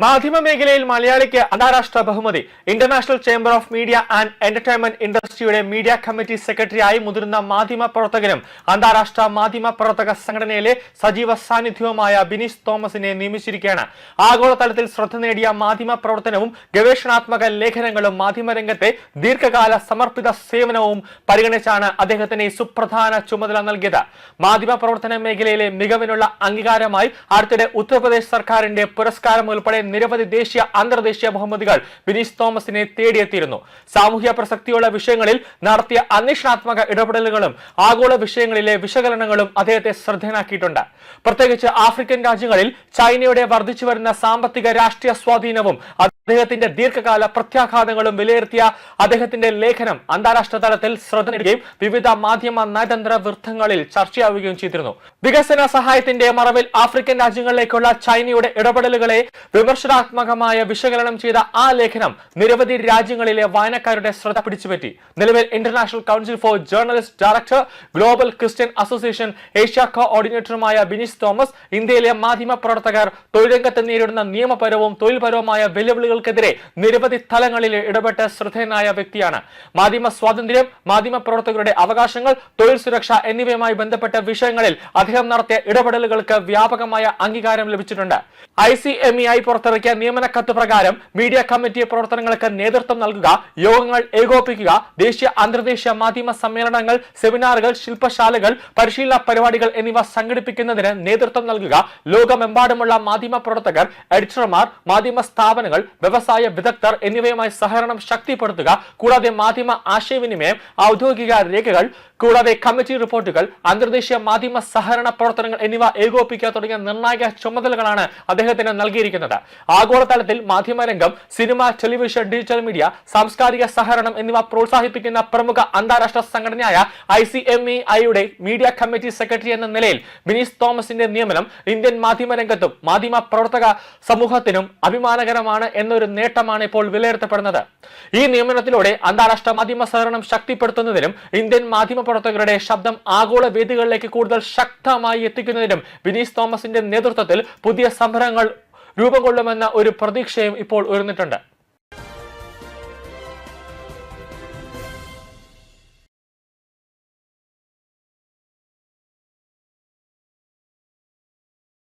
മാധ്യമ മേഖലയിൽ മലയാളിക്ക് അന്താരാഷ്ട്ര ബഹുമതി. International chamber of media and entertainment ഇൻഡസ്ട്രിയുടെ മീഡിയ കമ്മിറ്റി സെക്രട്ടറിയായി മുതിർന്ന മാധ്യമ പ്രവർത്തകനും അന്താരാഷ്ട്ര മാധ്യമ പ്രവർത്തക സംഘടനയിലെ സജീവ സാന്നിധ്യവുമായ ബിനീഷ് തോമസിനെ നിയമിച്ചിരിക്കുകയാണ്. ആഗോളതലത്തിൽ ശ്രദ്ധ നേടിയ മാധ്യമ പ്രവർത്തനവും ഗവേഷണാത്മക ലേഖനങ്ങളും മാധ്യമരംഗത്തെ ദീർഘകാല സമർപ്പിത സേവനവും പരിഗണിച്ചാണ് അദ്ദേഹത്തിന് ഈ സുപ്രധാന ചുമതല നൽകിയത്. മാധ്യമ പ്രവർത്തന മേഖലയിലെ മികവിനുള്ള അംഗീകാരമായി അടുത്തിടെ ഉത്തർപ്രദേശ് സർക്കാരിന്റെ പുരസ്കാരം ഉൾപ്പെടെ നിരവധി ദേശീയ അന്തർദേശീയ ബഹുമതികൾ ബിനീഷ് തോമസിനെ തേടിയെത്തിയിരുന്നു. സാമൂഹ്യ പ്രസക്തിയുള്ള വിഷയങ്ങളിൽ നടത്തിയ അന്വേഷണാത്മക ഇടപെടലുകളും ആഗോള വിഷയങ്ങളിലെ വിശകലനങ്ങളും അദ്ദേഹത്തെ ശ്രദ്ധേയനാക്കിയിട്ടുണ്ട്. പ്രത്യേകിച്ച് ആഫ്രിക്കൻ രാജ്യങ്ങളിൽ ചൈനയുടെ വർദ്ധിച്ചു വരുന്ന സാമ്പത്തിക രാഷ്ട്രീയ സ്വാധീനവും അദ്ദേഹത്തിന്റെ ദീർഘകാല പ്രത്യാഘാതങ്ങളും വിലയിരുത്തിയ അദ്ദേഹത്തിന്റെ ലേഖനം അന്താരാഷ്ട്ര തലത്തിൽ ശ്രദ്ധ നേടുകയും വിവിധ മാധ്യമ നയതന്ത്ര വൃത്തങ്ങളിൽ ചർച്ചയാവുകയും ചെയ്തിരുന്നു. വികസന സഹായത്തിന്റെ മറവിൽ ആഫ്രിക്കൻ രാജ്യങ്ങളിലേക്കുള്ള ചൈനയുടെ ഇടപെടലുകളെ വിമർശനാത്മകമായ വിശകലനം ചെയ്ത ആ ലേഖനം നിരവധി രാജ്യങ്ങളിലെ വായനക്കാരുടെ ശ്രദ്ധ പിടിച്ചുപറ്റി. നിലവിൽ international council for journalist director, global Christian association Asia കോർഡിനേറ്ററുമായ ബിനീഷ് തോമസ് ഇന്ത്യയിലെ മാധ്യമ പ്രവർത്തകർ തൊഴിൽരംഗത്ത് നേരിടുന്ന നിയമപരവും തൊഴിൽപരവുമായ വെല്ലുവിളികൾക്കെതിരെ നിരവധി തലങ്ങളിൽ ഇടപെട്ട് ശ്രദ്ധേയനായ വ്യക്തിയാണ്. മാധ്യമ സ്വാതന്ത്ര്യം, മാധ്യമ പ്രവർത്തകരുടെ അവകാശങ്ങൾ, തൊഴിൽ സുരക്ഷ എന്നിവയുമായി ബന്ധപ്പെട്ട വിഷയങ്ങളിൽ അദ്ദേഹം നടത്തിയ ഇടപെടലുകൾക്ക് വ്യാപകമായ അംഗീകാരം ലഭിച്ചിട്ടുണ്ട്. ICMEI പുറത്തിറക്കിയ നിയമന കത്ത് പ്രകാരം മീഡിയ കമ്മിറ്റി പ്രവർത്തനങ്ങൾക്ക് നേതൃത്വം നൽകുക, യോഗങ്ങൾ ഏകോപിപ്പിക്കുക, ദേശീയ അന്തർദേശീയ മാധ്യമ സമ്മേളനങ്ങൾ, സെമിനാറുകൾ, ശില്പശാലകൾ, പരിശീലന പരിപാടികൾ എന്നിവ സംഘടിപ്പിക്കുന്നതിന് നേതൃത്വം നൽകുക, ലോകമെമ്പാടുമുള്ള മാധ്യമ പ്രവർത്തകർ, എഡിറ്റർമാർ, മാധ്യമ സ്ഥാപനങ്ങൾ, വ്യവസായ വിദഗ്ധർ എന്നിവയുമായി സഹകരണം ശക്തിപ്പെടുത്തുക, കൂടാതെ മാധ്യമ ആശയവിനിമയം, ഔദ്യോഗിക രേഖകൾ, കൂടാതെ കമ്മിറ്റി റിപ്പോർട്ടുകൾ, അന്തർദേശീയ മാധ്യമ സഹകരണ പ്രവർത്തനങ്ങൾ എന്നിവ ഏകോപിപ്പിക്കുക തുടങ്ങിയ നിർണായക ചുമതലകളാണ് അദ്ദേഹത്തിന് നൽകിയിരിക്കുന്നത്. ആഗോളതലത്തിൽ മാധ്യമരംഗം, സിനിമ, ടെലിവിഷൻ, ഡിജിറ്റൽ മീഡിയ, സാംസ്കാരിക സഹകരണം എന്നിവ പ്രോത്സാഹിപ്പിക്കുന്ന പ്രമുഖ അന്താരാഷ്ട്ര സംഘടനയായ ICMEI-യുടെ മീഡിയ കമ്മിറ്റി സെക്രട്ടറി എന്ന നിലയിൽ ബിനീഷ് തോമസിന്റെ നിയമനം ഇന്ത്യൻ മാധ്യമരംഗത്തും മാധ്യമ പ്രവർത്തക സമൂഹത്തിനും അഭിമാനകരമാണ് എന്നൊരു നേട്ടമാണ് ഇപ്പോൾ വിലയിരുത്തപ്പെടുന്നത്. ഈ നിയമനത്തിലൂടെ അന്താരാഷ്ട്ര മാധ്യമ സഹകരണം ശക്തിപ്പെടുത്തുന്നതിനും ഇന്ത്യൻ മാധ്യമ പ്രവർത്തകരുടെ ശബ്ദം ആഗോള വേദികളിലേക്ക് കൂടുതൽ ശക്തമായി എത്തിക്കുന്നതിനും ബിനീഷ് തോമസിന്റെ നേതൃത്വത്തിൽ പുതിയ സംരംഭങ്ങൾ രൂപം കൊള്ളുമെന്ന ഒരു പ്രതീക്ഷയും ഇപ്പോൾ ഉയർന്നിട്ടുണ്ട്.